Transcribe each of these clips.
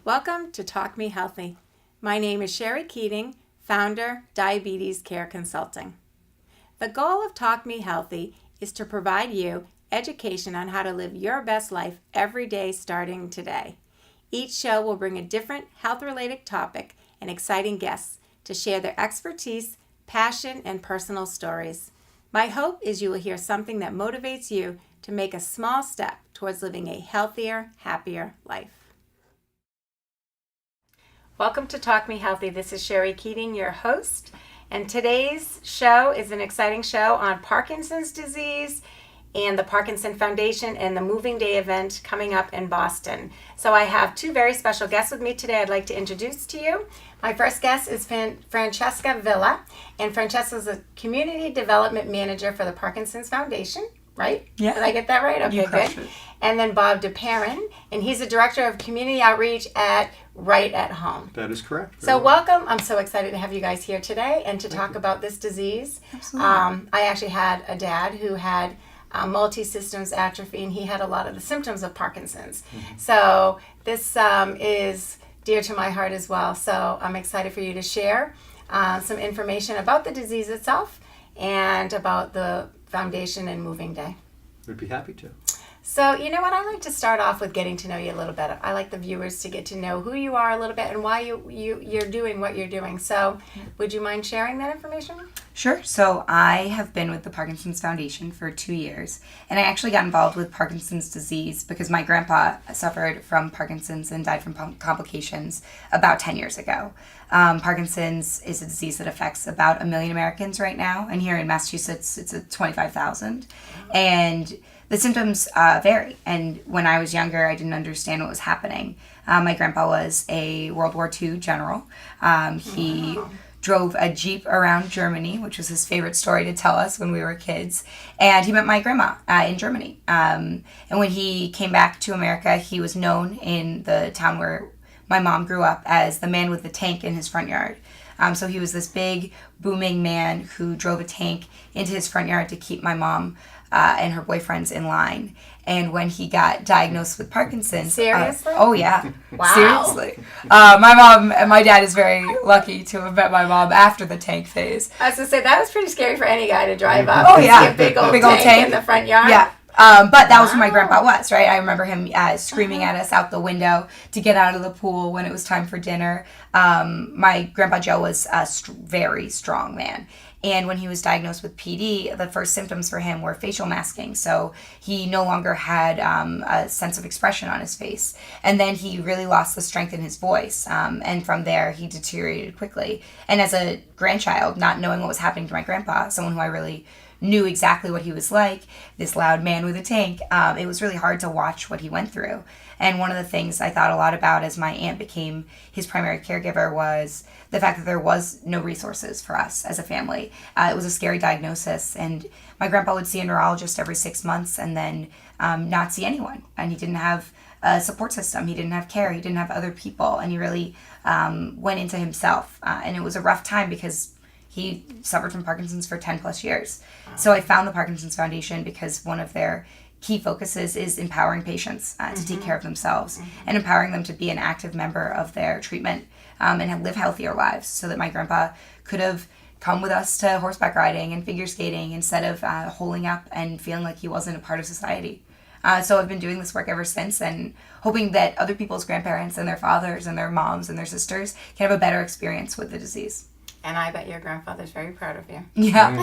Welcome to Talk Me Healthy. My name is Sherry Keating, founder, Diabetes Care Consulting. The goal of Talk Me Healthy is to provide you education on how to live your best life every day starting today. Each show will bring a different health-related topic and exciting guests to share their expertise, passion, and personal stories. My hope is you will hear something that motivates you to make a small step towards living a healthier, happier life. Welcome to Talk Me Healthy. This is Sherry Keating, your host, and today's show is an exciting show on Parkinson's disease and the Parkinson Foundation and the Moving Day event coming up in Boston. So I have two very special guests with me today I'd like to introduce to you. My first guest is Francesca Villa, and Francesca is a Community Development Manager for the Parkinson's Foundation, right? Yeah. Did I get that right? Okay, good. And then Bob Deperon, and he's the Director of Community Outreach at Right at Home. That is correct. So welcome. I'm so excited to have you guys here today and to talk about this disease. Absolutely. I actually had a dad who had multi-systems atrophy, and he had a lot of the symptoms of Parkinson's. Mm-hmm. So this is dear to my heart as well. So I'm excited for you to share some information about the disease itself and about the foundation and Moving Day. We'd be happy to. So, you know what, I like to start off with getting to know you a little bit. I like the viewers to get to know who you are a little bit and why you're doing what you're doing. So, would you mind sharing that information? Sure. So I have been with the Parkinson's Foundation for 2 years, and I actually got involved with Parkinson's disease because my grandpa suffered from Parkinson's and died from complications about 10 years ago. Parkinson's is a disease that affects about 1 million Americans right now, and here in Massachusetts it's at 25,000. And the symptoms vary, and when I was younger, I didn't understand what was happening. My grandpa was a World War II general. He drove a Jeep around Germany, which was his favorite story to tell us when we were kids, and he met my grandma in Germany. And when he came back to America, he was known in the town where my mom grew up as the man with the tank in his front yard. So he was this big, booming man who drove a tank into his front yard to keep my mom and her boyfriends in line. And when he got diagnosed with Parkinson's... Seriously? Oh, yeah. Wow. Seriously. My mom and my dad is very lucky to have met my mom after the tank phase. I was going to say, that was pretty scary for any guy to drive up Oh, and yeah. see a big old tank in the front yard. Yeah. But that was where my grandpa was, right? I remember him screaming at us out the window to get out of the pool when it was time for dinner. My grandpa Joe was a very strong man. And when he was diagnosed with PD, the first symptoms for him were facial masking. So he no longer had a sense of expression on his face. And then he really lost the strength in his voice. And from there, he deteriorated quickly. And as a grandchild, not knowing what was happening to my grandpa, someone who I really knew exactly what he was like, this loud man with a tank, it was really hard to watch what he went through. And one of the things I thought a lot about as my aunt became his primary caregiver was the fact that there was no resources for us as a family. It was a scary diagnosis, and my grandpa would see a neurologist every 6 months and then not see anyone. And he didn't have a support system. He didn't have care. He didn't have other people. And he really went into himself. And it was a rough time because he suffered from Parkinson's for 10 plus years. So I found the Parkinson's Foundation because one of their key focuses is empowering patients to take care of themselves and empowering them to be an active member of their treatment and live healthier lives, so that my grandpa could have come with us to horseback riding and figure skating instead of holding up and feeling like he wasn't a part of society. So I've been doing this work ever since, and hoping that other people's grandparents and their fathers and their moms and their sisters can have a better experience with the disease. And I bet your grandfather's very proud of you. Yeah.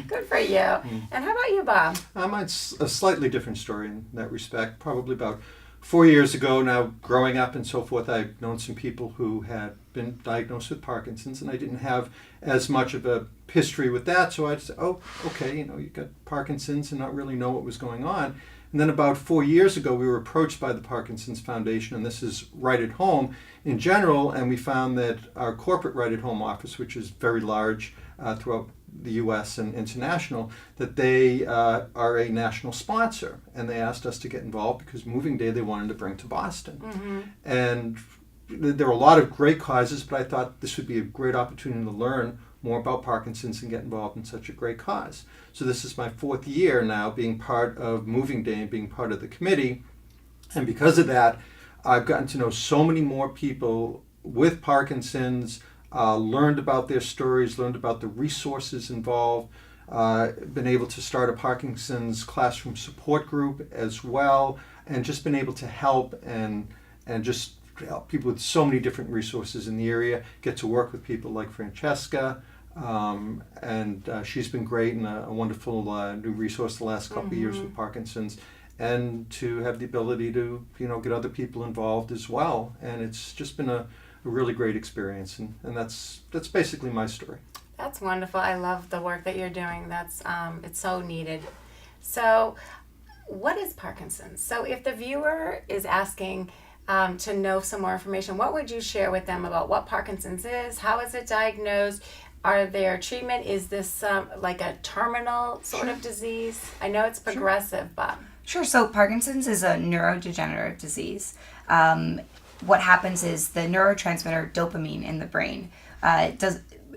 Good for you. And how about you, Bob? It's a slightly different story in that respect. Probably about 4 years ago now, growing up and so forth, I've known some people who had been diagnosed with Parkinson's, and I didn't have as much of a history with that. So I'd say, oh, okay, you got Parkinson's, and not really know what was going on. And then about 4 years ago, we were approached by the Parkinson's Foundation, and this is Right at Home in general, and we found that our corporate Right at Home office, which is very large throughout the U.S. and international, that they are a national sponsor, and they asked us to get involved because Moving Day they wanted to bring to Boston. Mm-hmm. And there were a lot of great causes, but I thought this would be a great opportunity to learn more about Parkinson's and get involved in such a great cause. So this is my 4th year now being part of Moving Day and being part of the committee. And because of that, I've gotten to know so many more people with Parkinson's, learned about their stories, learned about the resources involved, been able to start a Parkinson's classroom support group as well, and just been able to help and just help people with so many different resources in the area, get to work with people like Francesca, and she's been great and a wonderful new resource the last couple of years with Parkinson's, and to have the ability to get other people involved as well, and it's just been a really great experience, and that's basically my story. That's wonderful. I love the work that you're doing. That's it's so needed. So what is Parkinson's? So if the viewer is asking to know some more information, what would you share with them about what Parkinson's is? How is it diagnosed? Are there treatment? Is this like a terminal sort of disease? I know it's progressive, but... Sure. So Parkinson's is a neurodegenerative disease. What happens is the neurotransmitter dopamine in the brain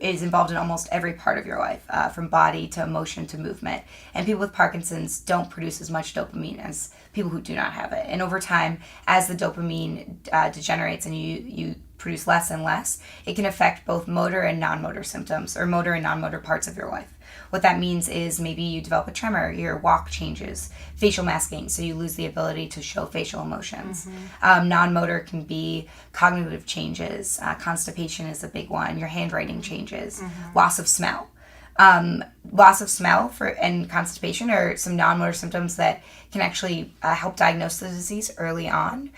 is involved in almost every part of your life, from body to emotion to movement. And people with Parkinson's don't produce as much dopamine as people who do not have it. And over time, as the dopamine degenerates and you produce less and less, it can affect both motor and non-motor symptoms, or motor and non-motor parts of your life. What that means is maybe you develop a tremor, your walk changes, facial masking, so you lose the ability to show facial emotions. Non-motor can be cognitive changes. Constipation is a big one. Your handwriting changes. Loss of smell. Loss of smell and constipation are some non-motor symptoms that can actually help diagnose the disease early on.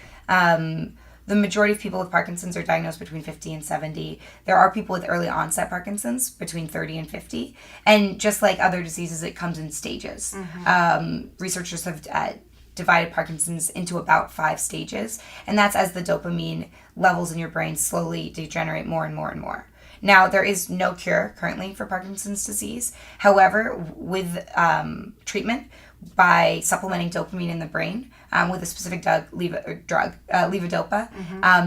The majority of people with Parkinson's are diagnosed between 50 and 70. There are people with early onset Parkinson's between 30 and 50. And just like other diseases, it comes in stages. Researchers have divided Parkinson's into about 5 stages. And that's as the dopamine levels in your brain slowly degenerate more and more and more. Now, there is no cure currently for Parkinson's disease. However, with treatment, by supplementing dopamine in the brain with a specific drug, levodopa,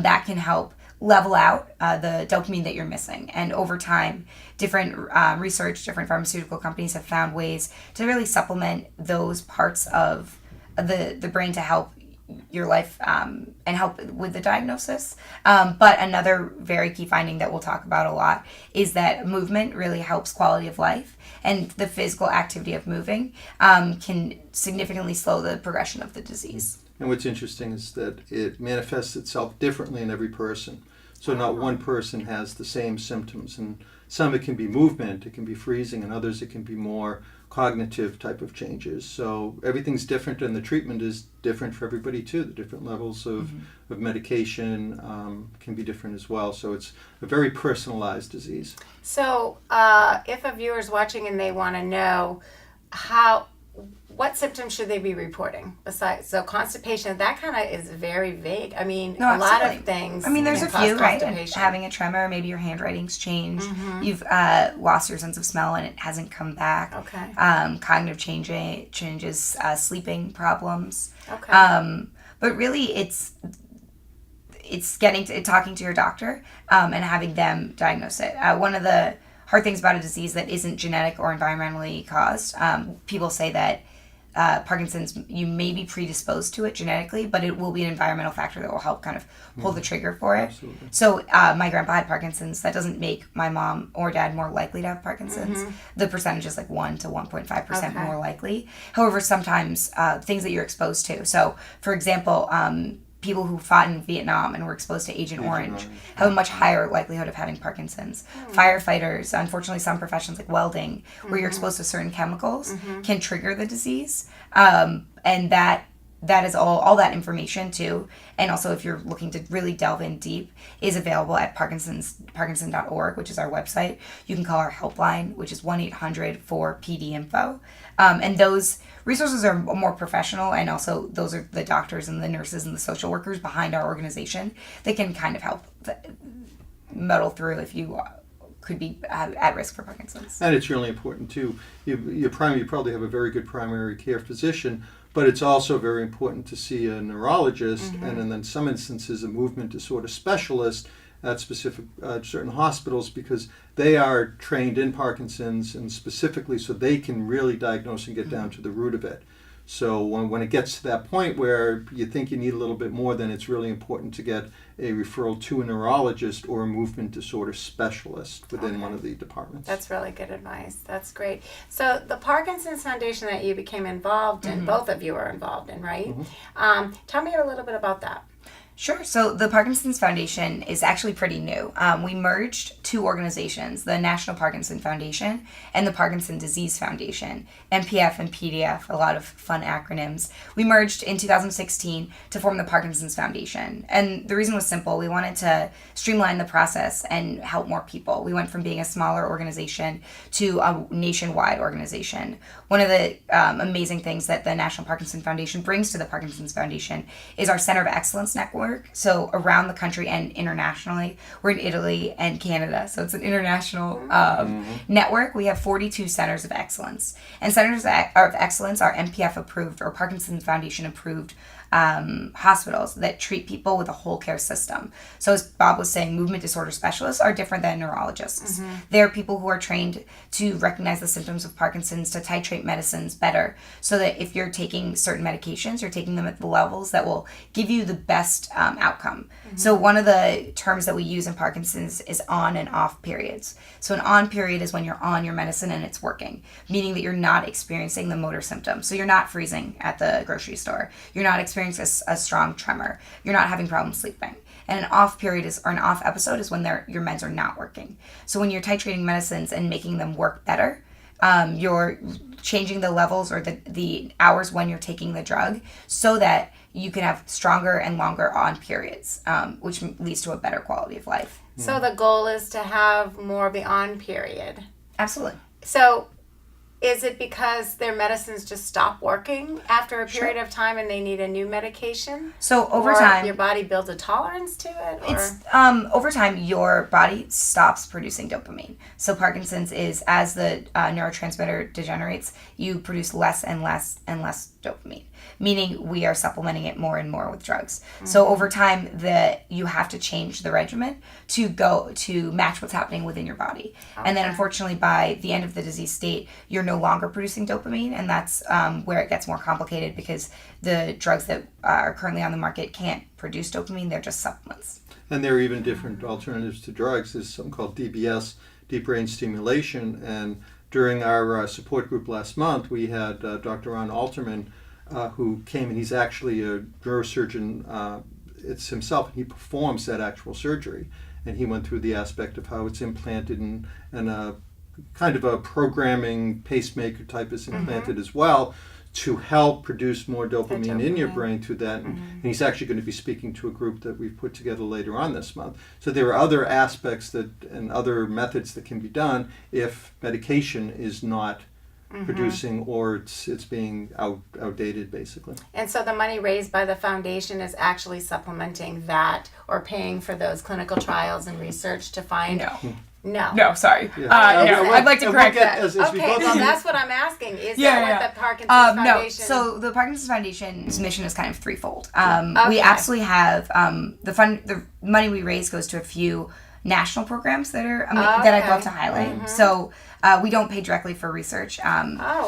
that can help level out the dopamine that you're missing. And over time, different research, different pharmaceutical companies have found ways to really supplement those parts of the brain to help your life and help with the diagnosis. But another very key finding that we'll talk about a lot is that movement really helps quality of life, and the physical activity of moving can significantly slow the progression of the disease. And what's interesting is that it manifests itself differently in every person. So not one person has the same symptoms, and some it can be movement, it can be freezing, and others it can be more cognitive type of changes. So everything's different, and the treatment is different for everybody too. The different levels of medication can be different as well. So it's a very personalized disease. So if a viewer's watching and they want to know what symptoms should they be reporting besides, so constipation, that kind of is very vague. I mean, a lot of things. I mean, there's a few, right? Constipation. Having a tremor, maybe your handwriting's changed. You've lost your sense of smell and it hasn't come back. Okay. Cognitive changes, sleeping problems. Okay. But really, it's talking to your doctor and having them diagnose it. One of the hard things about a disease that isn't genetic or environmentally caused, people say that Parkinson's, you may be predisposed to it genetically, but it will be an environmental factor that will help kind of pull the trigger for it. Absolutely. So my grandpa had Parkinson's. That doesn't make my mom or dad more likely to have Parkinson's. The percentage is like 1 to 1.5% more likely. However, sometimes things that you're exposed to. So, for example, people who fought in Vietnam and were exposed to Agent Orange have a much higher likelihood of having Parkinson's. Firefighters, unfortunately, some professions like welding, where you're exposed to certain chemicals, can trigger the disease. And that is all that information too. And also, if you're looking to really delve in deep, is available at parkinson.org, which is our website. You can call our helpline, which is 1-800-4PD-INFO. And those resources are more professional, and also those are the doctors and the nurses and the social workers behind our organization that can kind of help muddle through if you could be at risk for Parkinson's. And it's really important too. You probably have a very good primary care physician, but it's also very important to see a neurologist, and in some instances a movement disorder specialist at specific certain hospitals, because they are trained in Parkinson's, and specifically so they can really diagnose and get down to the root of it. So when it gets to that point where you think you need a little bit more, then it's really important to get a referral to a neurologist or a movement disorder specialist within one of the departments. That's really good advice. That's great. So the Parkinson's Foundation that you became involved in, both of you are involved in, right? Tell me a little bit about that. Sure. So the Parkinson's Foundation is actually pretty new. We merged two organizations, the National Parkinson Foundation and the Parkinson Disease Foundation, NPF and PDF, a lot of fun acronyms. We merged in 2016 to form the Parkinson's Foundation. And the reason was simple. We wanted to streamline the process and help more people. We went from being a smaller organization to a nationwide organization. One of the amazing things that the National Parkinson Foundation brings to the Parkinson's Foundation is our Center of Excellence network. So around the country and internationally, we're in Italy and Canada. So it's an international network. We have 42 centers of excellence. And centers of excellence are NPF approved or Parkinson's Foundation approved hospitals that treat people with a whole care system. So as Bob was saying, movement disorder specialists are different than neurologists. They're people who are trained to recognize the symptoms of Parkinson's, to titrate medicines better, so that if you're taking certain medications, you're taking them at the levels that will give you the best outcome. So one of the terms that we use in Parkinson's is on and off periods. So an on period is when you're on your medicine and it's working, meaning that you're not experiencing the motor symptoms. So you're not freezing at the grocery store. You're not experiencing a strong tremor. You're not having problems sleeping. And an off period or an off episode is when your meds are not working. So when you're titrating medicines and making them work better, you're changing the levels or the hours when you're taking the drug so that you can have stronger and longer on periods, which leads to a better quality of life. So the goal is to have more of the on period. Absolutely. So is it because their medicines just stop working after a period of time and they need a new medication? So over or time, your body builds a tolerance to it? Or? It's over time your body stops producing dopamine. So Parkinson's is, as the neurotransmitter degenerates, you produce less and less and less dopamine, meaning we are supplementing it more and more with drugs. So over time, you have to change the regimen to match what's happening within your body. And then unfortunately, by the end of the disease state, you're no longer producing dopamine, and that's where it gets more complicated, because the drugs that are currently on the market can't produce dopamine. They're just supplements. And there are even different alternatives to drugs. There's something called DBS, deep brain stimulation, and during our support group last month, we had Dr. Ron Alterman, who came, and he's actually a neurosurgeon it's himself, and he performs that actual surgery. And he went through the aspect of how it's implanted and a kind of a programming pacemaker type is implanted as well, to help produce more dopamine in your brain through that. And he's actually going to be speaking to a group that we've put together later on this month. So there are other aspects and other methods that can be done if medication is not producing, or it's being outdated, basically. And so the money raised by the foundation is actually supplementing that or paying for those clinical trials and research to find... No, sorry. Yeah. I'd like to correct that. As we Okay, go well, through- that's what I'm asking. Is that what the Parkinson's Foundation... No, so the Parkinson's Foundation's mission is kind of threefold. Okay. We absolutely have the money we raise goes to a few national programs that are that I'd love to highlight. So we don't pay directly for research,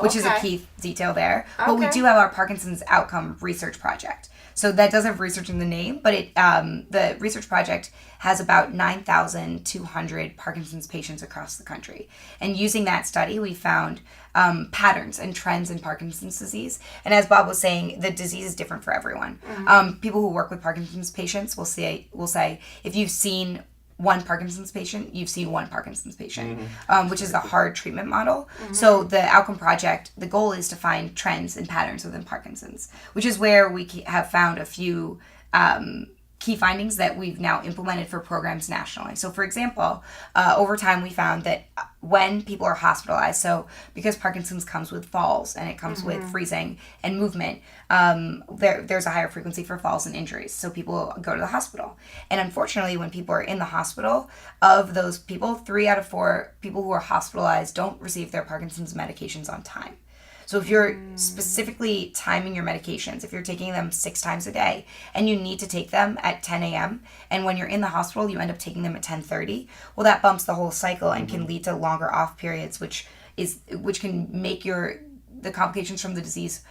which is a key detail there. But we do have our Parkinson's Outcome Research Project. So that does have research in the name, but the research project has about 9,200 Parkinson's patients across the country. And using that study, we found patterns and trends in Parkinson's disease. And as Bob was saying, the disease is different for everyone. People who work with Parkinson's patients will say, if you've seen one Parkinson's patient, you've seen one Parkinson's patient, which is the hard treatment model. So the Outcome Project, the goal is to find trends and patterns within Parkinson's, which is where we have found a few key findings that we've now implemented for programs nationally. So for example, over time we found that when people are hospitalized, so because Parkinson's comes with falls and it comes with freezing and movement, there's a higher frequency for falls and injuries. So people go to the hospital. And unfortunately, when people are in the hospital, of those people, 3 out of 4 people who are hospitalized don't receive their Parkinson's medications on time. So if you're specifically timing your medications, if you're taking them 6 times a day and you need to take them at 10 a.m. and when you're in the hospital you end up taking them at 10:30, well, that bumps the whole cycle and can lead to longer off periods, which can make the complications from the disease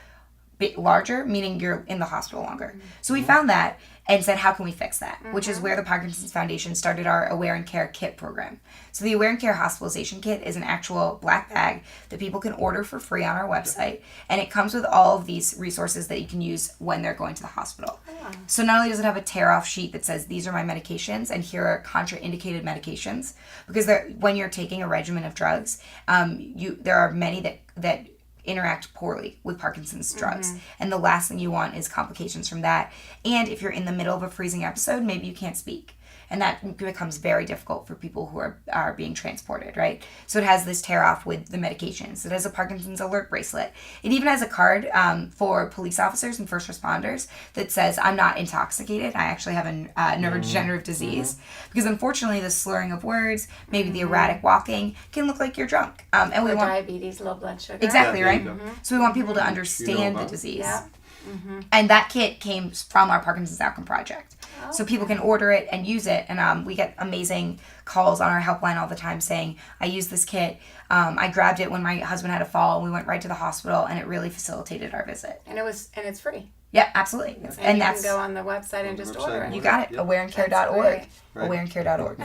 larger, meaning you're in the hospital longer. So we found that and said, how can we fix that? Which is where the Parkinson's Foundation started our Aware and Care Kit program. So the Aware and Care Hospitalization Kit is an actual black bag that people can order for free on our website, and it comes with all of these resources that you can use when they're going to the hospital. So not only does it have a tear-off sheet that says, these are my medications, and here are contraindicated medications, because when you're taking a regimen of drugs, there are many that interact poorly with Parkinson's drugs. And the last thing you want is complications from that. And if you're in the middle of a freezing episode, maybe you can't speak. And that becomes very difficult for people who are being transported, right? So it has this tear off with the medications. It has a Parkinson's alert bracelet. It even has a card for police officers and first responders that says, I'm not intoxicated. I actually have a neurodegenerative disease. Because unfortunately, the slurring of words, maybe the erratic walking, can look like you're drunk. And we want diabetes, low blood sugar. Exactly, right? So we want people to understand the disease. Yeah. And that kit came from our Parkinson's Outcome Project. Okay. So people can order it and use it. And we get amazing calls on our helpline all the time saying, I used this kit. I grabbed it when my husband had a fall. And we went right to the hospital, and it really facilitated our visit. And it's free. Yeah, absolutely. And you can go on the website and just order it. You got it. Yep. Awareandcare.org. Right. Awareandcare.org.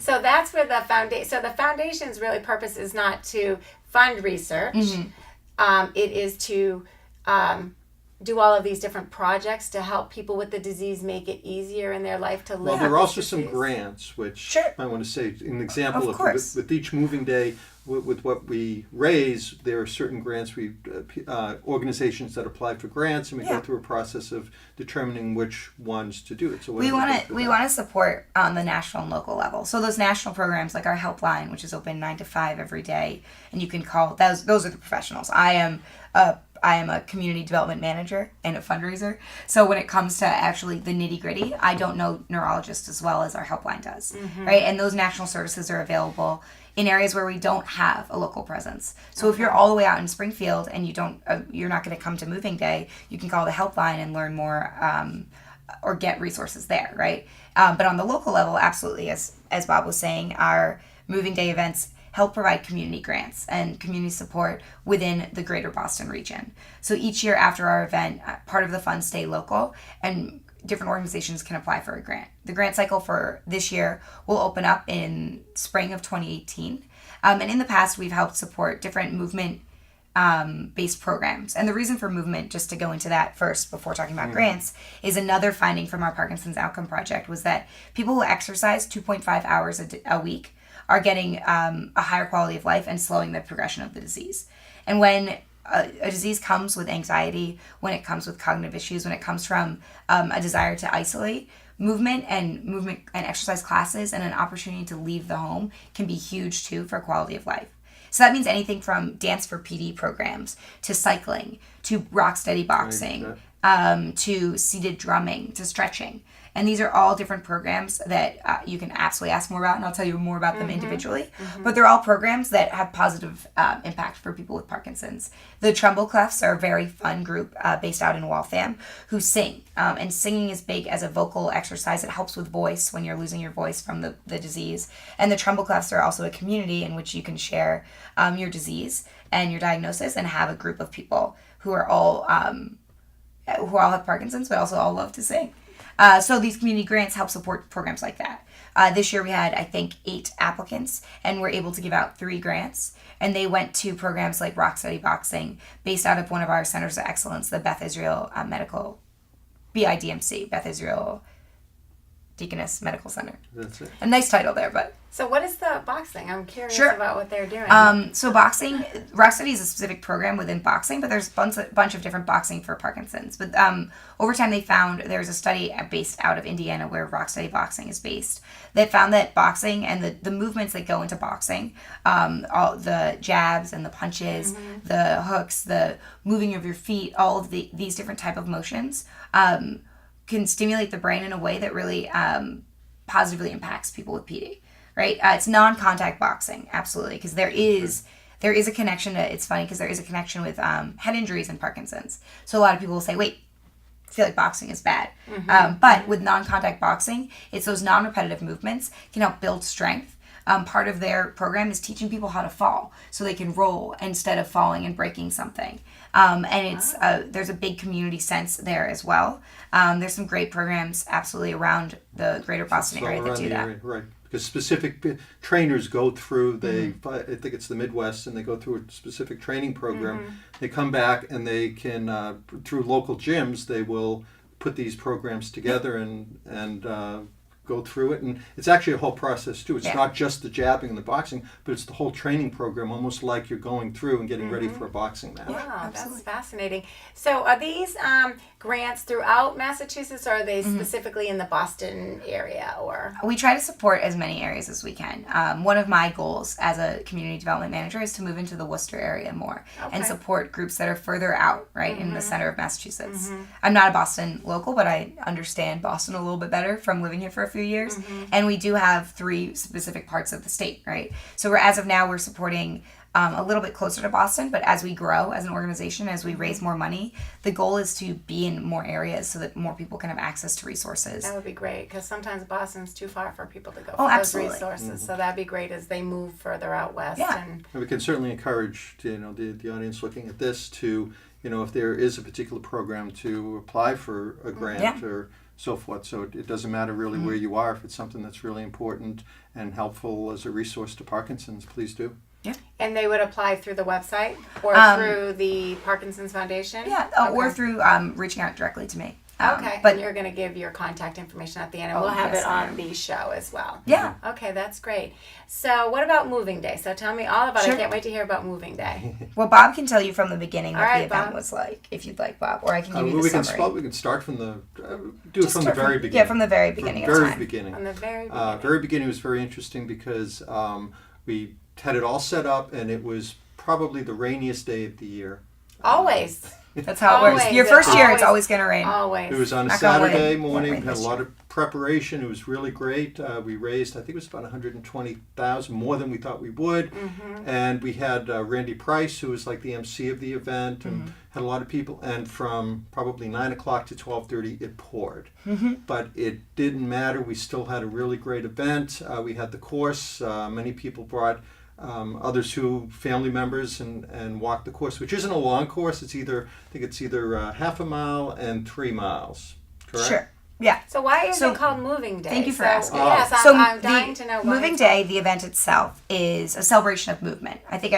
So that's where the foundation. So the foundation's really purpose is not to fund research. It is to do all of these different projects to help people with the disease make it easier in their life to live. Well, there are also some grants, which I want to say, an example of with each moving day, with what we raise, there are certain grants, organizations that apply for grants, and we go through a process of determining which ones to do it. So we want to support on the national and local level. So those national programs, like our helpline, which is open 9 to 5 every day, and you can call. Those are the professionals. I am a community development manager and a fundraiser. So when it comes to actually the nitty gritty, I don't know neurologists as well as our helpline does, right? And those national services are available in areas where we don't have a local presence. So if you're all the way out in Springfield and you're not going to come to moving day, you can call the helpline and learn more or get resources there, right? But on the local level, absolutely, as Bob was saying, our moving day events help provide community grants and community support within the greater Boston region. So each year after our event, part of the funds stay local, and different organizations can apply for a grant. The grant cycle for this year will open up in spring of 2018. And in the past, we've helped support different movement-based programs. And the reason for movement, just to go into that first before talking about grants, is another finding from our Parkinson's Outcome Project was that people who exercise 2.5 hours a week are getting a higher quality of life and slowing the progression of the disease. And when a disease comes with anxiety, when it comes with cognitive issues, when it comes from a desire to isolate, movement and exercise classes and an opportunity to leave the home can be huge too for quality of life. So that means anything from dance for PD programs to cycling to rock steady boxing to seated drumming to stretching. And these are all different programs that you can absolutely ask more about, and I'll tell you more about them individually. But they're all programs that have positive impact for people with Parkinson's. The Tremble Clefs are a very fun group based out in Waltham who sing. And singing is big as a vocal exercise. It helps with voice when you're losing your voice from the disease. And the Tremble Clefs are also a community in which you can share your disease and your diagnosis and have a group of people who all have Parkinson's, but also all love to sing. So these community grants help support programs like that. This year we had, I think, 8 applicants, and we're able to give out 3 grants. And they went to programs like Rock Steady Boxing, based out of one of our centers of excellence, the Beth Israel BIDMC, Beth Israel Deaconess Medical Center. That's it. A nice title there, but... So what is the boxing? I'm curious about what they're doing. So boxing, Rocksteady is a specific program within boxing, but there's a bunch of different boxing for Parkinson's. But over time they found, there's a study based out of Indiana where Rocksteady Boxing is based, that found that boxing and the movements that go into boxing, all the jabs and the punches, the hooks, the moving of your feet, all of these different type of motions can stimulate the brain in a way that really positively impacts people with PD. Right? It's non-contact boxing, absolutely, because there is a connection. It's funny because there is a connection with head injuries and Parkinson's. So a lot of people will say, wait, I feel like boxing is bad. But with non-contact boxing, it's those non-repetitive movements can help build strength part of their program is teaching people how to fall so they can roll instead of falling and breaking something. And it's there's a big community sense there as well. There's some great programs absolutely around the greater Boston area that do that. Area, right. Because specific trainers go through, I think it's the Midwest, and they go through a specific training program. They come back and they can, through local gyms, they will put these programs together and go through it. And it's actually a whole process too. It's not just the jabbing and the boxing, but it's the whole training program, almost like you're going through and getting ready for a boxing match. Wow, that's fascinating. So are these grants throughout Massachusetts, or are they specifically in the Boston area? Or we try to support as many areas as we can. One of my goals as a community development manager is to move into the Worcester area more and support groups that are further out, right, in the center of Massachusetts. I'm not a Boston local, but I understand Boston a little bit better from living here for a few years. And we do have 3 specific parts of the state, right? So as of now, we're supporting a little bit closer to Boston, but as we grow as an organization, as we raise more money, the goal is to be in more areas so that more people can have access to resources. that would be great, because sometimes Boston's too far for people to go for those absolutely. resources. So that'd be great as they move further out west. And we can certainly encourage the audience looking at this to, if there is a particular program, to apply for a grant or so forth. So it doesn't matter really where you are. If it's something that's really important and helpful as a resource to Parkinson's, please do. Yeah. And they would apply through the website or through the Parkinson's Foundation? Yeah, or through reaching out directly to me. Okay, but and you're going to give your contact information at the end, and we'll have yes, it on the show as well. Yeah. Okay, that's great. So what about moving day? So tell me all about it. Sure. I can't wait to hear about moving day. Well, Bob can tell you from the beginning what All right, the event Bob. was like, if you'd like, Bob, or I can give you the summary. We can start from the very beginning. Yeah, from the very beginning of time. Beginning. From the very beginning. Very beginning was very interesting because we had it all set up, and it was probably the rainiest day of the year. Always. That's how it works. Always. Your first year, Always. it's always going to rain. Always. It was on a Knock on wood. Saturday It won't morning. rain We had a this lot year. of preparation. It was really great. We raised, I think it was about $120,000, more than we thought we would. And we had Randy Price, who was like the MC of the event, and had a lot of people. And from probably 9 o'clock to 12:30, it poured. But it didn't matter. We still had a really great event. We had the course. Many people brought others family members and walked the course, which isn't a long course. I think it's either half a mile and 3 miles. Correct? Sure. Yeah. So why is it called Moving Day? Thank you for asking. Yes, I'm dying to know why. Moving Day, the event itself, is a celebration of movement. I think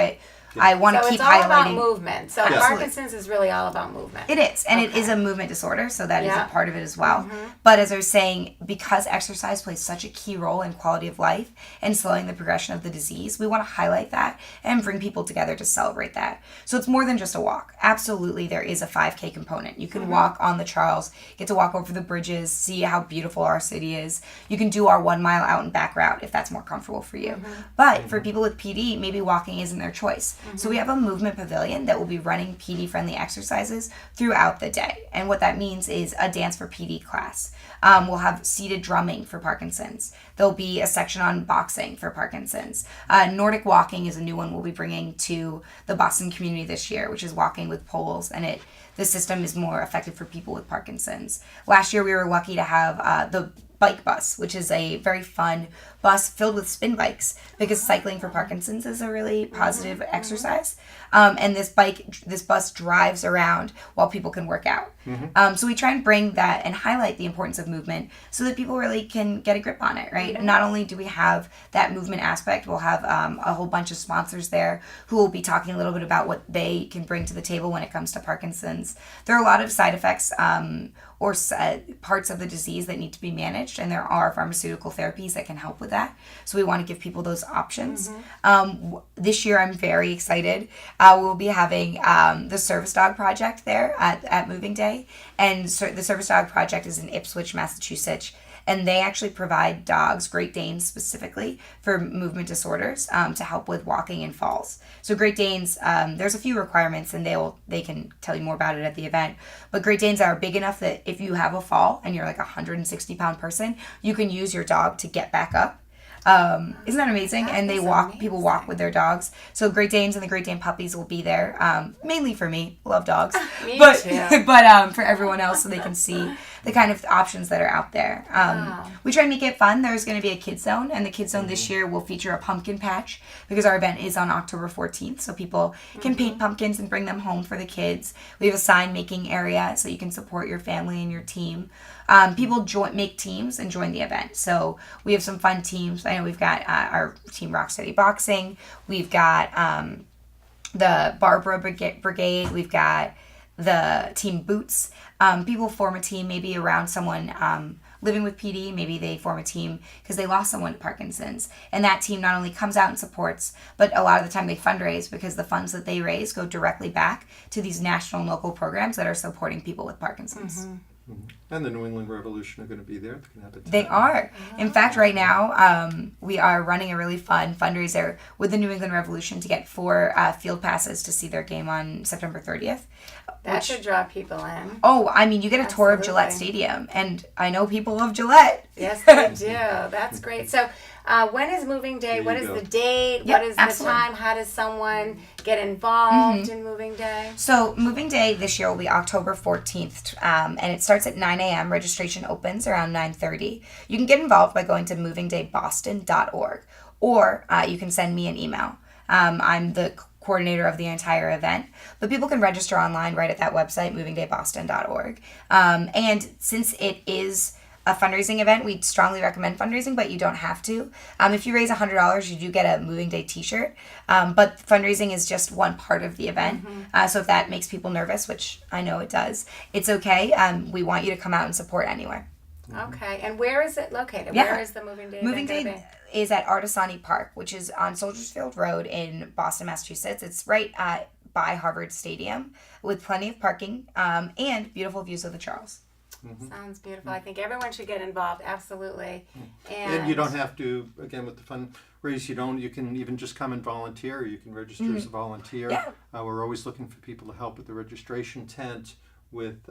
I want to So keep it's all about highlighting. movement. So Absolutely. Parkinson's is really all about movement. It is, and it is a movement disorder, so that is Yeah. a part of it as well. But as I was saying, because exercise plays such a key role in quality of life and slowing the progression of the disease, we want to highlight that and bring people together to celebrate that. So it's more than just a walk. Absolutely, there is a 5K component. You can walk on the Charles, get to walk over the bridges, see how beautiful our city is. You can do our 1 mile out and back route if that's more comfortable for you. But for people with PD, maybe walking isn't their choice. So we have a movement pavilion that will be running PD-friendly exercises throughout the day. And what that means is a dance for PD class. We'll have seated drumming for Parkinson's. There'll be a section on boxing for Parkinson's. Nordic walking is a new one we'll be bringing to the Boston community this year, which is walking with poles, and the system is more effective for people with Parkinson's. Last year we were lucky to have the bike bus, which is a very fun bus filled with spin bikes, because cycling for Parkinson's is a really positive exercise. And this bus drives around while people can work out. So we try and bring that and highlight the importance of movement so that people really can get a grip on it, right? Not only do we have that movement aspect, we'll have a whole bunch of sponsors there who will be talking a little bit about what they can bring to the table when it comes to Parkinson's. There are a lot of side effects or parts of the disease that need to be managed, and there are pharmaceutical therapies that can help with that. So we want to give people those options. This year I'm very excited. We'll be having the Service Dog Project there at Moving Day, and the Service Dog Project is in Ipswich, Massachusetts, and they actually provide dogs, Great Danes specifically, for movement disorders to help with walking and falls. So Great Danes, there's a few requirements, and they can tell you more about it at the event, but Great Danes are big enough that if you have a fall and you're like a 160-pound person, you can use your dog to get back up. Isn't that amazing? And they walk. People walk with their dogs. So Great Danes and the Great Dane puppies will be there. Mainly for me, love dogs. Me but too. but for everyone else, so they can see the kind of options that are out there. We try and make it fun. There's going to be a kids zone, and the kids zone this year will feature a pumpkin patch because our event is on October 14th, so people can paint pumpkins and bring them home for the kids. We have a sign making area so you can support your family and your team. People make teams and join the event. So we have some fun teams. I know we've got our team Rocksteady Boxing. We've got the Barbara Brigade. We've got the team Boots. People form a team maybe around someone living with PD. Maybe they form a team because they lost someone to Parkinson's. And that team not only comes out and supports, but a lot of the time they fundraise because the funds that they raise go directly back to these national and local programs that are supporting people with Parkinson's. And the New England Revolution are going to be there. They are. In fact, right now, we are running a really fun fundraiser with the New England Revolution to get 4 field passes to see their game on September 30th. That should draw people in. Oh, I mean, you get a tour of Gillette Stadium, and I know people love Gillette. Yes, they do. That's great. So when is moving day? What is the date? Yep, what is the time? How does someone get involved in moving day? So moving day this year will be October 14th, and it starts at 9 a.m. Registration opens around 9:30. You can get involved by going to movingdayboston.org, or you can send me an email. I'm the coordinator of the entire event, but people can register online right at that website, movingdayboston.org. And since it is a fundraising event, we strongly recommend fundraising, but you don't have to. If you raise $100, you do get a Moving Day t-shirt, but fundraising is just one part of the event. So if that makes people nervous, which I know it does, it's okay. We want you to come out and support anyway. Okay, and where is it located? Yeah. Where is the Moving Day? Moving Day is at Artisani Park, which is on Soldiers Field Road in Boston, Massachusetts. It's right by Harvard Stadium with plenty of parking and beautiful views of the Charles. Sounds beautiful. I think everyone should get involved. Absolutely. And you don't have to, again, with the fundraise, you can even just come and volunteer. Or you can register as a volunteer. Yeah. We're always looking for people to help with the registration tent, with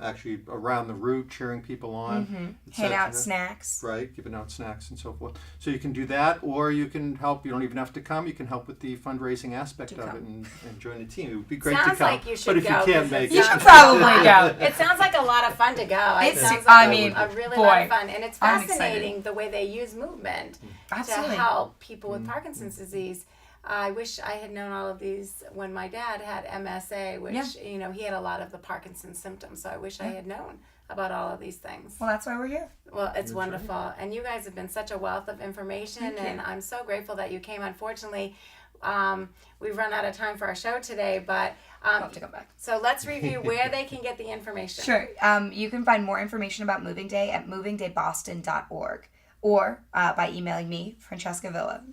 actually around the route, cheering people on. Hand out snacks. Right, giving out snacks and so forth. So you can do that, or you can help. You don't even have to come. You can help with the fundraising aspect of it and join the team. It would be great to come. Sounds like you should but if go, you can't make it, You should probably go. It sounds like a lot of fun to go. It sounds I like mean, a really boy, lot of fun. And it's I'm fascinating excited. the way they use movement Absolutely. to help people with Parkinson's disease. I wish I had known all of these when my dad had MSA, which, he had a lot of the Parkinson's symptoms. So I wish I had known about all of these things. Well, that's why we're here. Well, it's wonderful. And you guys have been such a wealth of information, and I'm so grateful that you came. Unfortunately, we've run out of time for our show today, but I'll have to come back. So let's review where they can get the information. Sure. You can find more information about Moving Day at movingdayboston.org or by emailing me, Francesca Villa.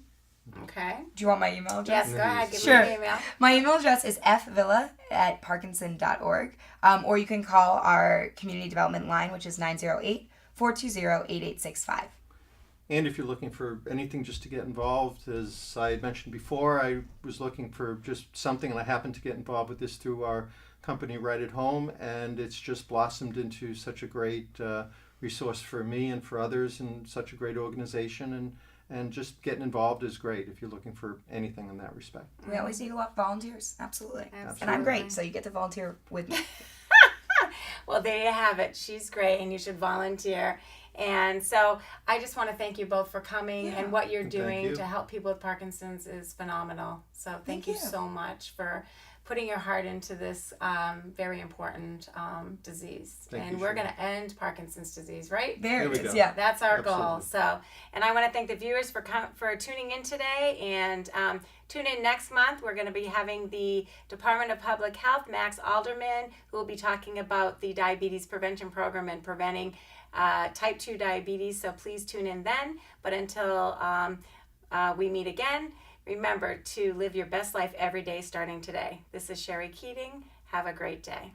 Okay. Do you want my email address? Yes, go ahead. Give me Sure. your email. My email address is fvilla@parkinson.org, or you can call our community development line, which is 908-420-8865. And if you're looking for anything just to get involved, as I had mentioned before, I was looking for just something, and I happened to get involved with this through our company Right at Home, and it's just blossomed into such a great resource for me and for others, and such a great organization, and just getting involved is great if you're looking for anything in that respect. We always need a lot of volunteers. Absolutely. Absolutely. And I'm great, so you get to volunteer with me. Well, there you have it. She's great, and you should volunteer. And so I just want to thank you both for coming, and what you're doing to help people with Parkinson's is phenomenal. So thank you so much for putting your heart into this very important disease. And we're going to end Parkinson's disease, right? There it we is, go. yeah. That's our goal. So, and I want to thank the viewers for tuning in today, and tune in next month. We're going to be having the Department of Public Health, Max Alderman, who will be talking about the diabetes prevention program and preventing type 2 diabetes. So please tune in then. But until we meet again, remember to live your best life every day starting today. This is Sherry Keating. Have a great day.